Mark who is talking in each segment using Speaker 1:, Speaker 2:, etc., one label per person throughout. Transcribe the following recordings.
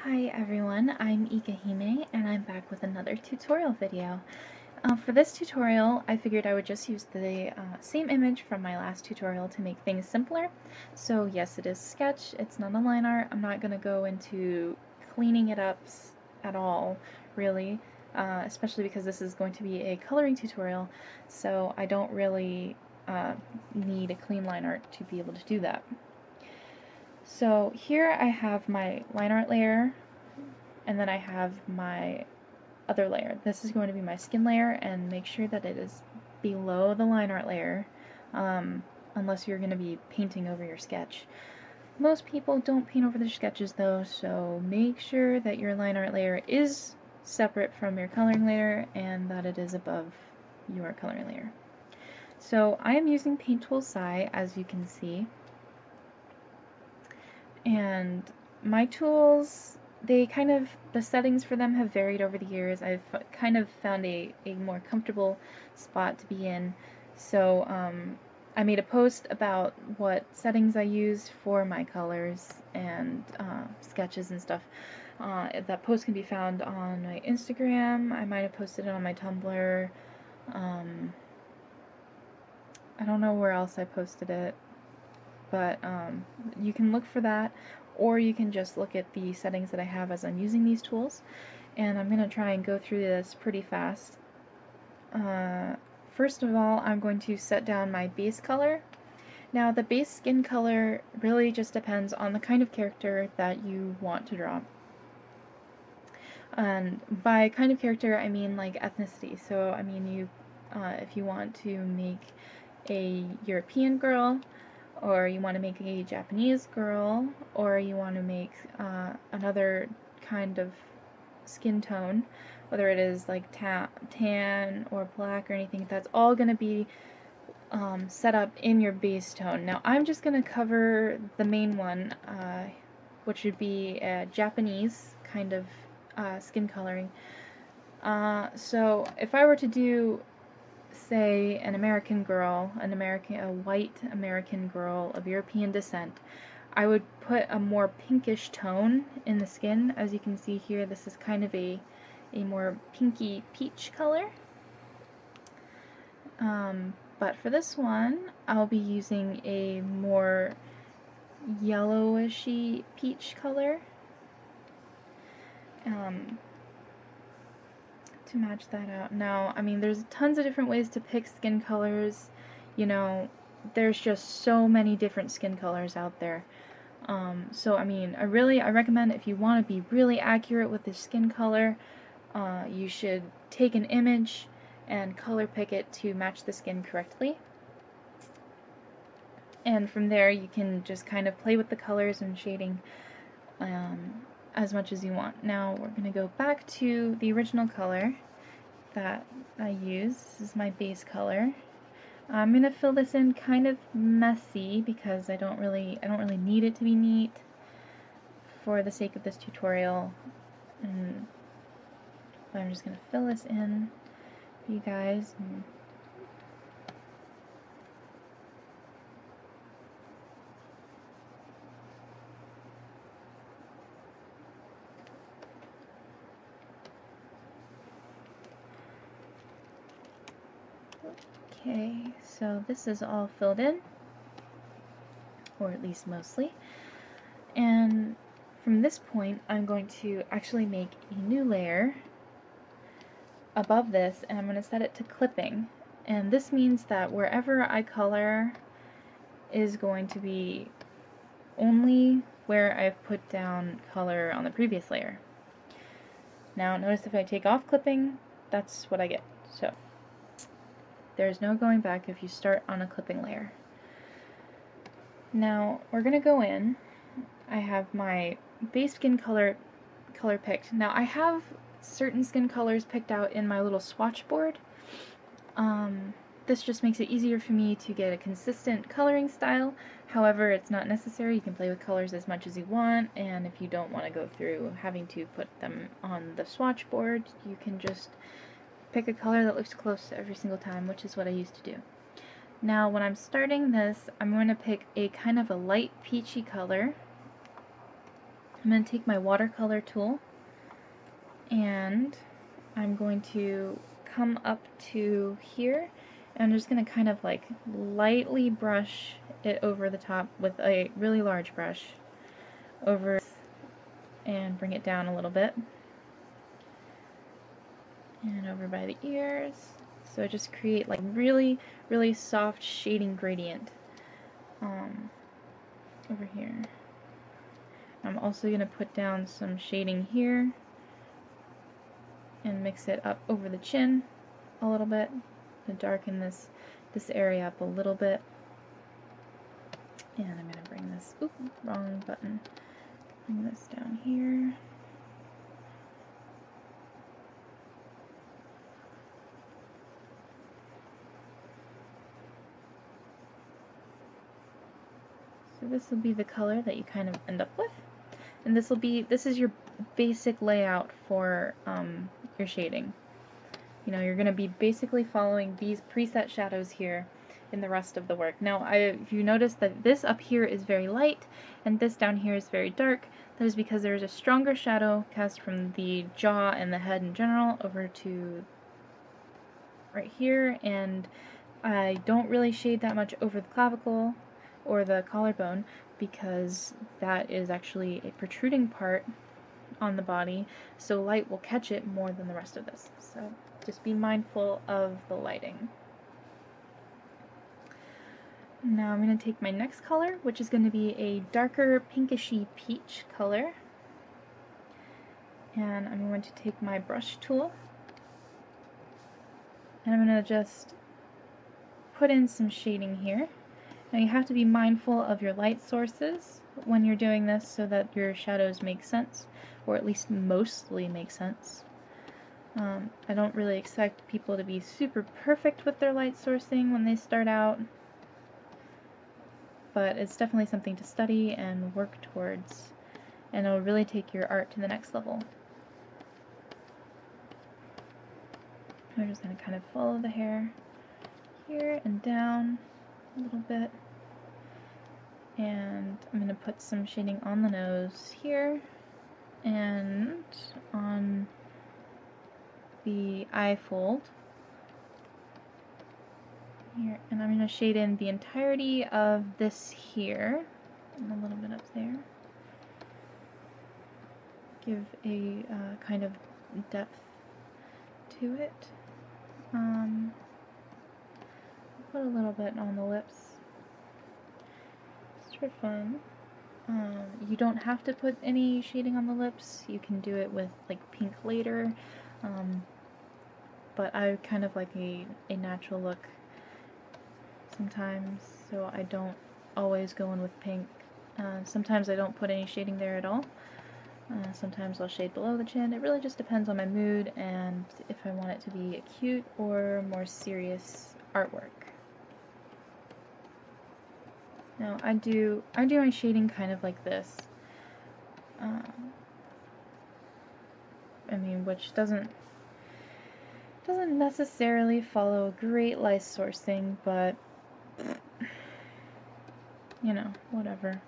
Speaker 1: Hi everyone, I'm ika.himee and I'm back with another tutorial video. For this tutorial, I figured I would just use the same image from my last tutorial to make things simpler. So yes, it is sketch, it's not a line art. I'm not going to go into cleaning it up at all, really, especially because this is going to be a coloring tutorial, so I don't really need a clean line art to be able to do that. So here I have my line art layer, and then I have my other layer. This is going to be my skin layer, and make sure that it is below the line art layer, unless you're going to be painting over your sketch. Most people don't paint over their sketches though, so make sure that your line art layer is separate from your coloring layer and that it is above your coloring layer. So I am using Paint Tool Sai, as you can see, and my tools, the settings for them have varied over the years. I've kind of found a more comfortable spot to be in. So I made a post about what settings I use for my colors and sketches and stuff. That post can be found on my Instagram. I might have posted it on my Tumblr. I don't know where else I posted it, but you can look for that, or you can just look at the settings that I have as I'm using these tools. And I'm going to try and go through this pretty fast. First of all, I'm going to set down my base color. Now, the base skin color really just depends on the kind of character that you want to draw. And by kind of character, I mean like ethnicity. So, I mean, if you want to make a European girl, or you want to make a Japanese girl, or you want to make another kind of skin tone, whether it is like tan or black or anything, that's all going to be set up in your base tone. Now I'm just going to cover the main one, which would be a Japanese kind of skin coloring. So if I were to do, say, an American girl, a white American girl of European descent, I would put a more pinkish tone in the skin. As you can see here, this is kind of a more pinky peach color. But for this one, I'll be using a more yellowishy peach color to match that out. Now, I mean, there's tons of different ways to pick skin colors. You know, there's just so many different skin colors out there. So, I mean, I recommend, if you want to be really accurate with the skin color, you should take an image and color pick it to match the skin correctly. And from there, you can just kind of play with the colors and shading as much as you want. Now, we're going to go back to the original color that I use. This is my base color. I'm going to fill this in kind of messy because I don't really need it to be neat for the sake of this tutorial. And I'm just going to fill this in for you guys. Okay, so this is all filled in, or at least mostly. And from this point, I'm going to actually make a new layer above this, and I'm going to set it to clipping. And this means that wherever I color is going to be only where I've put down color on the previous layer. Now notice if I take off clipping, that's what I get. So there's no going back if you start on a clipping layer. Now we're going to go in. I have my base skin color picked. Now I have certain skin colors picked out in my little swatch board. This just makes it easier for me to get a consistent coloring style. However, it's not necessary. You can play with colors as much as you want, and if you don't want to go through having to put them on the swatch board, you can just pick a color that looks close every single time, which is what I used to do. Now, when I'm starting this, I'm going to pick a kind of a light peachy color. I'm going to take my watercolor tool and I'm going to come up to here and I'm just going to kind of like lightly brush it over the top with a really large brush over and bring it down a little bit and over by the ears. So just create like really, really soft shading gradient over here. I'm also going to put down some shading here and mix it up over the chin a little bit to darken this area up a little bit. And I'm going to bring this, oop, wrong button, bring this down here. So this will be the color that you kind of end up with. And this is your basic layout for your shading. You know, you're going to be basically following these preset shadows here in the rest of the work. Now, if you notice that this up here is very light and this down here is very dark, that is because there is a stronger shadow cast from the jaw and the head in general over to right here, and I don't really shade that much over the clavicle or the collarbone because that is actually a protruding part on the body, so light will catch it more than the rest of this. So just be mindful of the lighting. Now I'm going to take my next color, which is going to be a darker pinkishy peach color, and I'm going to take my brush tool and I'm going to just put in some shading here. Now you have to be mindful of your light sources when you're doing this so that your shadows make sense, or at least mostly make sense. I don't really expect people to be super perfect with their light sourcing when they start out, but it's definitely something to study and work towards, and it'll really take your art to the next level. I'm just going to kind of follow the hair here and down a little bit, and I'm going to put some shading on the nose here and on the eye fold here, and I'm going to shade in the entirety of this here and a little bit up there. Give a kind of depth to it. Put a little bit on the lips just for fun. You don't have to put any shading on the lips. You can do it with like pink later, but I kind of like a natural look sometimes, so I don't always go in with pink. Sometimes I don't put any shading there at all. Sometimes I'll shade below the chin. It really just depends on my mood and if I want it to be a cute or more serious artwork. Now I do my shading kind of like this. I mean, which doesn't necessarily follow great light sourcing, but you know, whatever.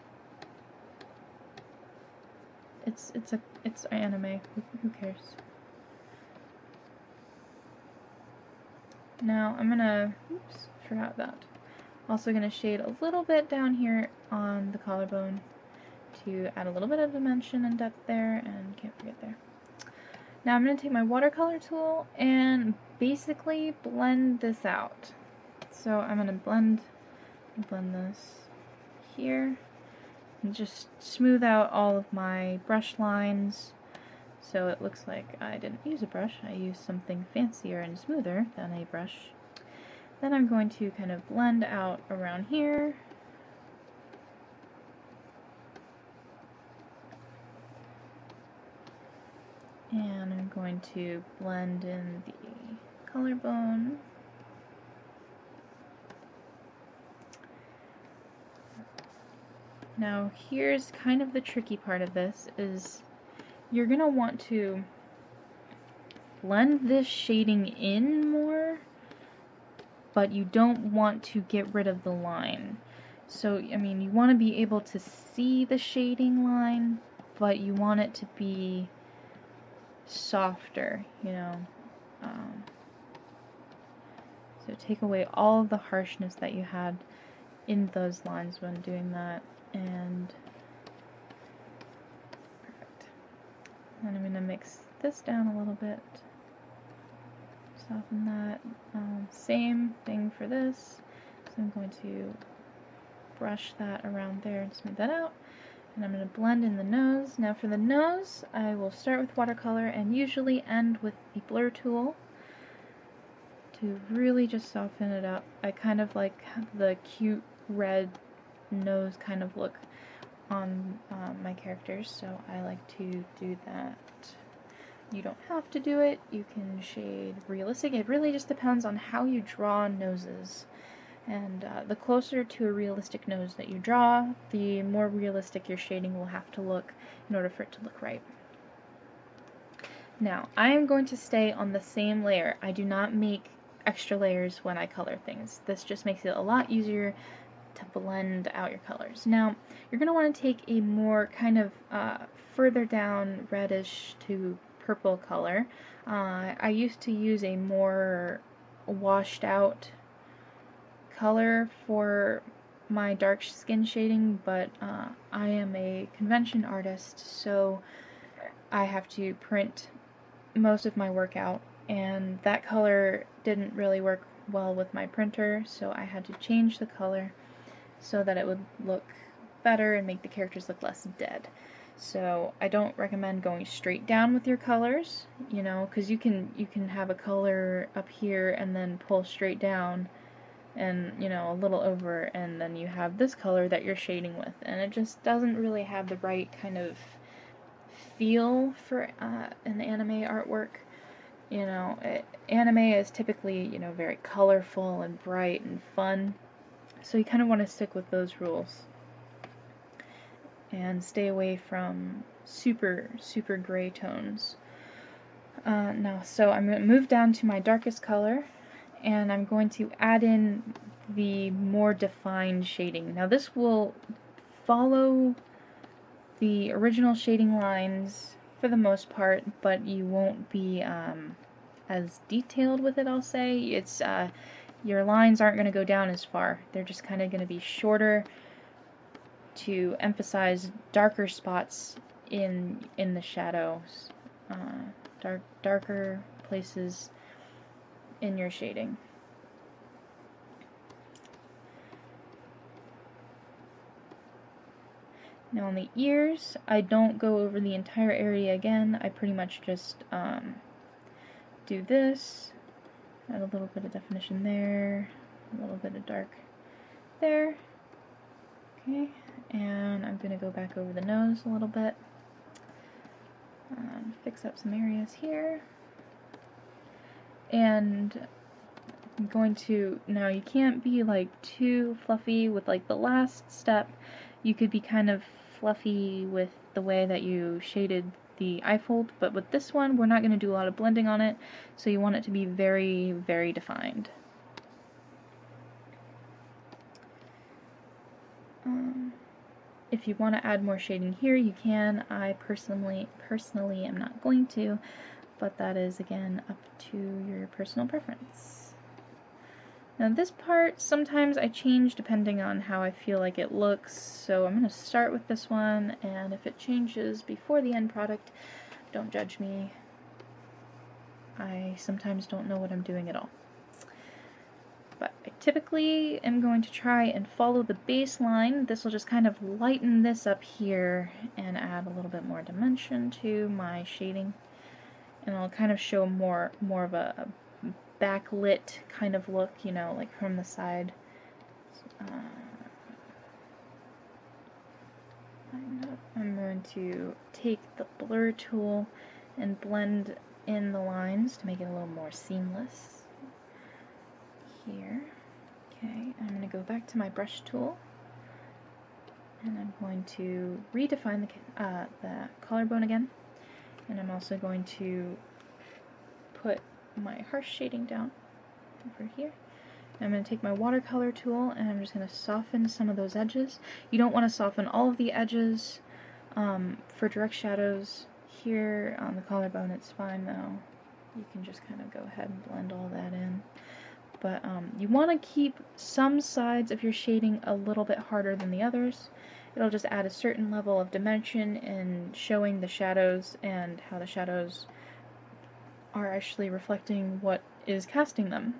Speaker 1: It's anime. Who cares? Now I'm gonna, oops, forgot that. Also gonna shade a little bit down here on the collarbone to add a little bit of dimension and depth there, and can't forget there. Now I'm gonna take my watercolor tool and basically blend this out. So I'm gonna blend this here and just smooth out all of my brush lines so it looks like I didn't use a brush. I used something fancier and smoother than a brush. Then I'm going to kind of blend out around here. And I'm going to blend in the collarbone. Now here's kind of the tricky part of this, is you're going to want to blend this shading in more, but you don't want to get rid of the line. So, I mean, you want to be able to see the shading line, but you want it to be softer, you know. So take away all of the harshness that you had in those lines when doing that, and perfect. And I'm going to mix this down a little bit, soften that. Same thing for this, so I'm going to brush that around there and smooth that out. And I'm going to blend in the nose. Now for the nose, I will start with watercolor and usually end with the blur tool to really just soften it up. I kind of like the cute red nose kind of look on my characters, so I like to do that. You don't have to do it. You can shade realistic. It really just depends on how you draw noses. And the closer to a realistic nose that you draw, the more realistic your shading will have to look in order for it to look right. Now, I am going to stay on the same layer. I do not make extra layers when I color things. This just makes it a lot easier to blend out your colors. Now, you're going to want to take a more kind of further down reddish to purple color. I used to use a more washed out color for my dark skin shading, but I am a convention artist, so I have to print most of my work out, and that color didn't really work well with my printer, so I had to change the color so that it would look better and make the characters look less dead. So I don't recommend going straight down with your colors, you know, because you can have a color up here and then pull straight down and, you know, a little over, and then you have this color that you're shading with, and it just doesn't really have the right kind of feel for an anime artwork. You know, anime is typically, you know, very colorful and bright and fun, so you kind of want to stick with those rules and stay away from super gray tones. Now, so I'm going to move down to my darkest color, and I'm going to add in the more defined shading. Now this will follow the original shading lines for the most part, but you won't be as detailed with it, I'll say. It's your lines aren't going to go down as far. They're just kind of going to be shorter to emphasize darker spots in the shadows, darker places in your shading. Now on the ears, I don't go over the entire area again. I pretty much just do this, add a little bit of definition there, a little bit of dark there. Okay, and I'm going to go back over the nose a little bit, fix up some areas here, and I'm going to, now you can't be like too fluffy with like the last step. You could be kind of fluffy with the way that you shaded the eye fold, but with this one we're not going to do a lot of blending on it, so you want it to be very defined. If you want to add more shading here, you can. I personally am not going to, but that is again up to your personal preference. Now this part, sometimes I change depending on how I feel like it looks, so I'm going to start with this one, and if it changes before the end product, don't judge me. I sometimes don't know what I'm doing at all. But I typically am going to try and follow the baseline. This will just kind of lighten this up here and add a little bit more dimension to my shading. And I'll kind of show more of a backlit kind of look, you know, like from the side. I'm going to take the blur tool and blend in the lines to make it a little more seamless. Here. Okay, I'm going to go back to my brush tool, and I'm going to redefine the collarbone again, and I'm also going to put my harsh shading down over here. I'm going to take my watercolor tool, and I'm just going to soften some of those edges. You don't want to soften all of the edges, For direct shadows here on the collarbone, it's fine though. You can just kind of go ahead and blend all that in. But you want to keep some sides of your shading a little bit harder than the others. It'll just add a certain level of dimension in showing the shadows and how the shadows are actually reflecting what is casting them.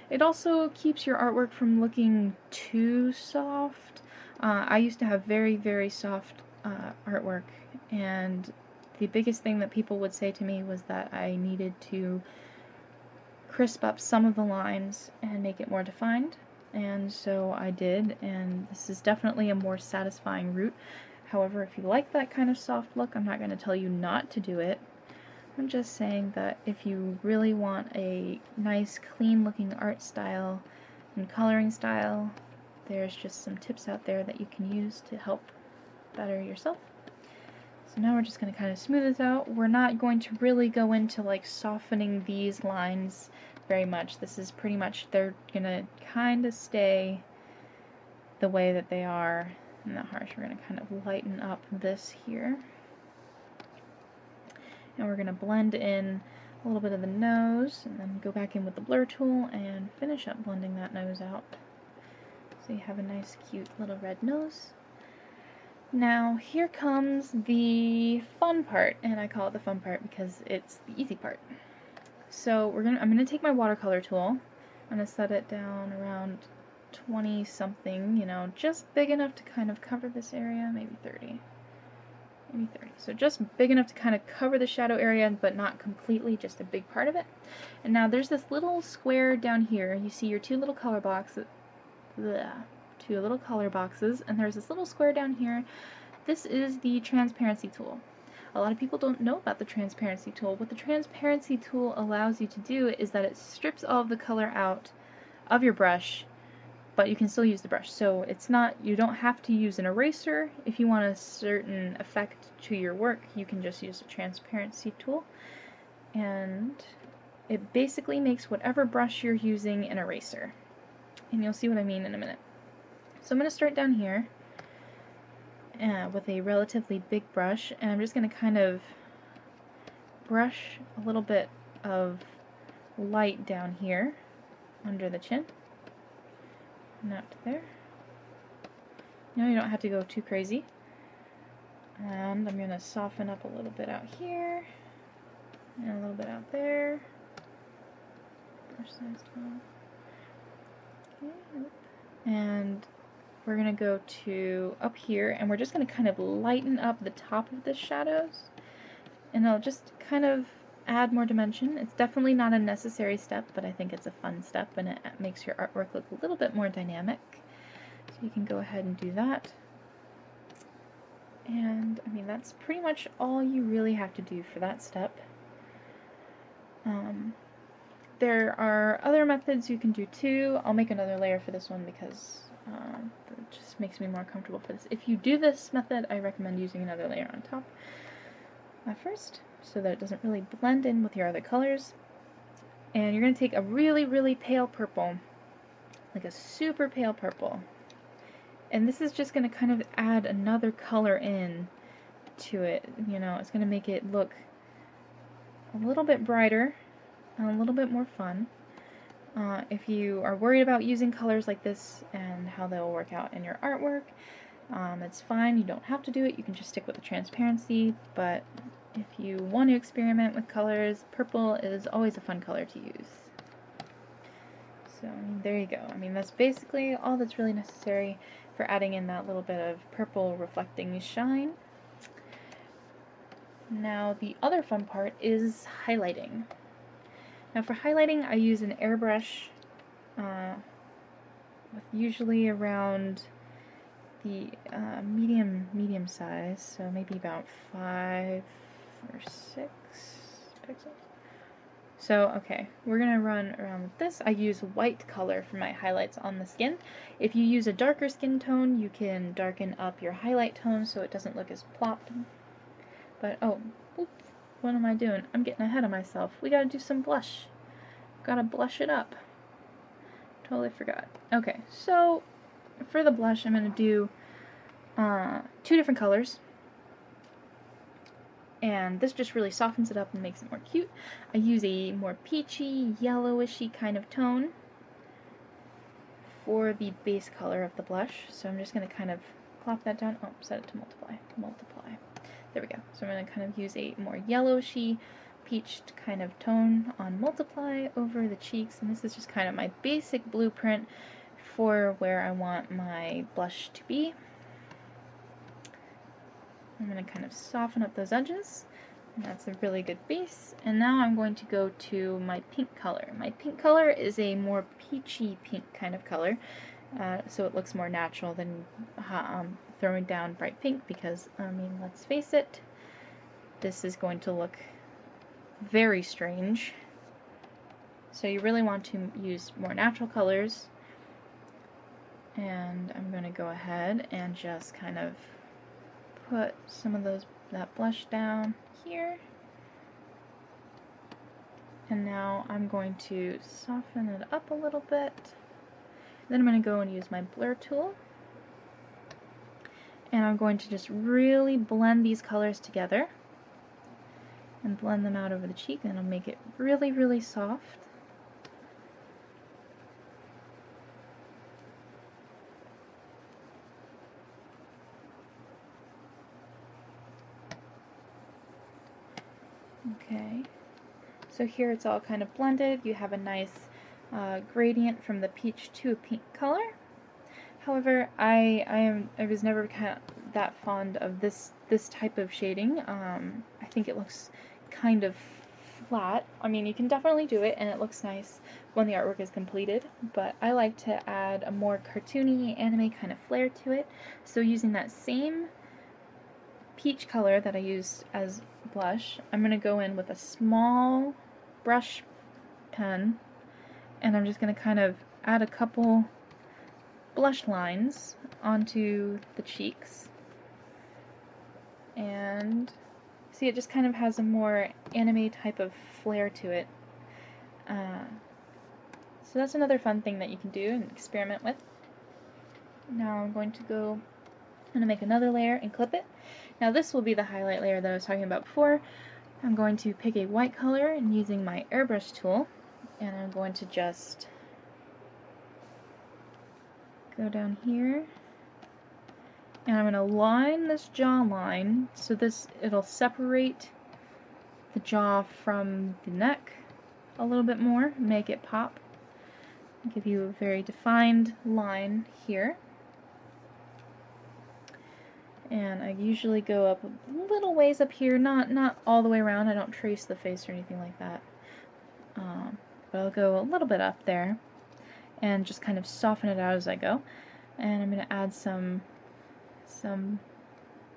Speaker 1: It also keeps your artwork from looking too soft. I used to have very, very soft artwork, and the biggest thing that people would say to me was that I needed to crisp up some of the lines and make it more defined, and so I did, and this is definitely a more satisfying route. However, if you like that kind of soft look, I'm not going to tell you not to do it. I'm just saying that if you really want a nice, clean looking art style and coloring style, there's just some tips out there that you can use to help better yourself. So now we're just going to kind of smooth this out. We're not going to really go into like softening these lines very much. This is pretty much, they're going to kind of stay the way that they are in the harsh. We're going to kind of lighten up this here. And we're going to blend in a little bit of the nose and then go back in with the blur tool and finish up blending that nose out. So you have a nice cute little red nose. Now here comes the fun part, and I call it the fun part because it's the easy part. So I'm gonna take my watercolor tool. I'm gonna set it down around 20 something, you know, just big enough to kind of cover this area, maybe 30. Maybe 30. So just big enough to kind of cover the shadow area, but not completely, just a big part of it. And now there's this little square down here. You see your two little color boxes, and there's this little square down here. This is the transparency tool. A lot of people don't know about the transparency tool. What the transparency tool allows you to do is that it strips all of the color out of your brush, but you can still use the brush. So it's not, you don't have to use an eraser. If you want a certain effect to your work, you can just use the transparency tool. And it basically makes whatever brush you're using an eraser. And you'll see what I mean in a minute. So I'm going to start down here with a relatively big brush, and I'm just going to kind of brush a little bit of light down here under the chin. And up to there. You know, you don't have to go too crazy. And I'm going to soften up a little bit out here, and a little bit out there. Brush size 12. Okay. And we're going to go to up here, and we're just going to kind of lighten up the top of the shadows, and it'll just kind of add more dimension. It's definitely not a necessary step, but I think it's a fun step, and it makes your artwork look a little bit more dynamic. So you can go ahead and do that. And I mean, that's pretty much all you really have to do for that step. There are other methods you can do too. I'll make another layer for this one because it just makes me more comfortable for this. If you do this method, I recommend using another layer on top first, so that it doesn't really blend in with your other colors. And you're going to take a really, really pale purple, like a super pale purple, and this is just going to kind of add another color in to it. You know, it's going to make it look a little bit brighter and a little bit more fun. If you are worried about using colors like this and how they'll work out in your artwork, it's fine. You don't have to do it. You can just stick with the transparency, but if you want to experiment with colors, purple is always a fun color to use. So, I mean, there you go. I mean, that's basically all that's really necessary for adding in that little bit of purple reflecting shine. Now, the other fun part is highlighting. Now, for highlighting, I use an airbrush with usually around the medium size, so maybe about 5 or 6 pixels. So, okay, we're going to run around with this. I use white color for my highlights on the skin. If you use a darker skin tone, you can darken up your highlight tone so it doesn't look as plopped. But, oh, oops, what am I doing? I'm getting ahead of myself. We gotta do some blush. Gotta blush it up. Totally forgot. Okay, so for the blush, I'm gonna do two different colors. And this just really softens it up and makes it more cute. I use a more peachy, yellowishy kind of tone for the base color of the blush. So I'm just going to kind of plop that down. Oh, set it to multiply. Multiply. There we go. So I'm going to kind of use a more yellowishy, peached kind of tone on multiply over the cheeks. And this is just kind of my basic blueprint for where I want my blush to be. I'm going to kind of soften up those edges, and that's a really good base. And now I'm going to go to my pink color. My pink color is a more peachy pink kind of color, so it looks more natural than throwing down bright pink, because, I mean, let's face it, this is going to look very strange. So you really want to use more natural colors, and I'm going to go ahead and just kind of put some of that blush down here, and now I'm going to soften it up a little bit. Then I'm going to go and use my blur tool, and I'm going to just really blend these colors together and blend them out over the cheek, and I'll make it really, really soft. Okay, so here it's all kind of blended. You have a nice gradient from the peach to a pink color. However, I was never that fond of this type of shading. I think it looks kind of flat. I mean, you can definitely do it, and it looks nice when the artwork is completed, but I like to add a more cartoony anime kind of flair to it. So using that same peach color that I used as blush, I'm going to go in with a small brush pen, and I'm just going to kind of add a couple blush lines onto the cheeks. And see, it just kind of has a more anime type of flair to it. So that's another fun thing that you can do and experiment with. Now I'm going to make another layer and clip it. Now this will be the highlight layer that I was talking about before. I'm going to pick a white color and using my airbrush tool, and I'm going to just go down here, and I'm going to line this jawline so it'll separate the jaw from the neck a little bit more, make it pop, give you a very defined line here. And I usually go up a little ways up here, not all the way around. I don't trace the face or anything like that, but I'll go a little bit up there and just kind of soften it out as I go. And I'm going to add some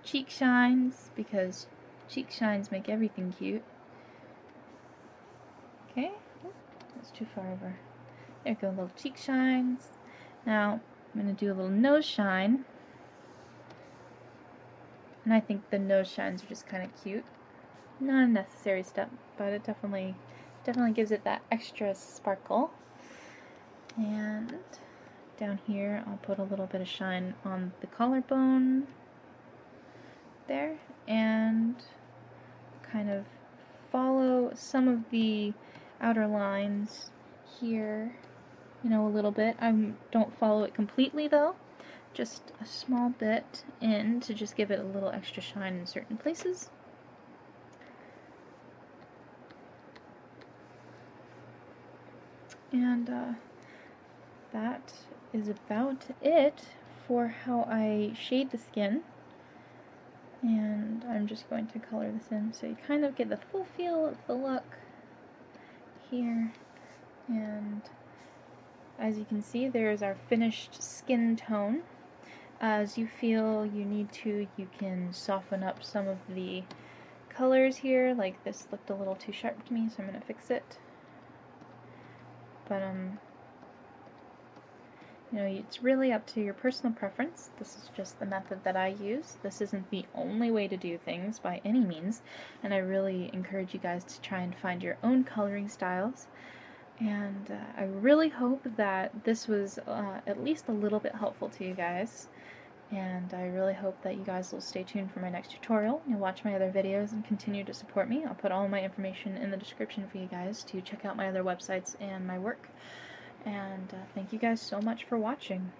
Speaker 1: cheek shines, because cheek shines make everything cute. Okay, that's too far over. There we go, little cheek shines. Now I'm going to do a little nose shine. And I think the nose shines are just kind of cute. Not a necessary step, but it definitely gives it that extra sparkle. And down here, I'll put a little bit of shine on the collarbone there, and kind of follow some of the outer lines here, a little bit. I don't follow it completely though. Just a small bit in to just give it a little extra shine in certain places. And that is about it for how I shade the skin. And I'm just going to color this in so you kind of get the full feel of the look here. And as you can see, there's our finished skin tone. As you feel you need to, you can soften up some of the colors here. Like this looked a little too sharp to me, so I'm going to fix it. But it's really up to your personal preference. This is just the method that I use. This isn't the only way to do things by any means, and I really encourage you guys to try and find your own coloring styles. And I really hope that this was at least a little bit helpful to you guys. and I really hope that you guys will stay tuned for my next tutorial. You'll watch my other videos and continue to support me. I'll put all my information in the description for you guys to check out my other websites and my work. And thank you guys so much for watching.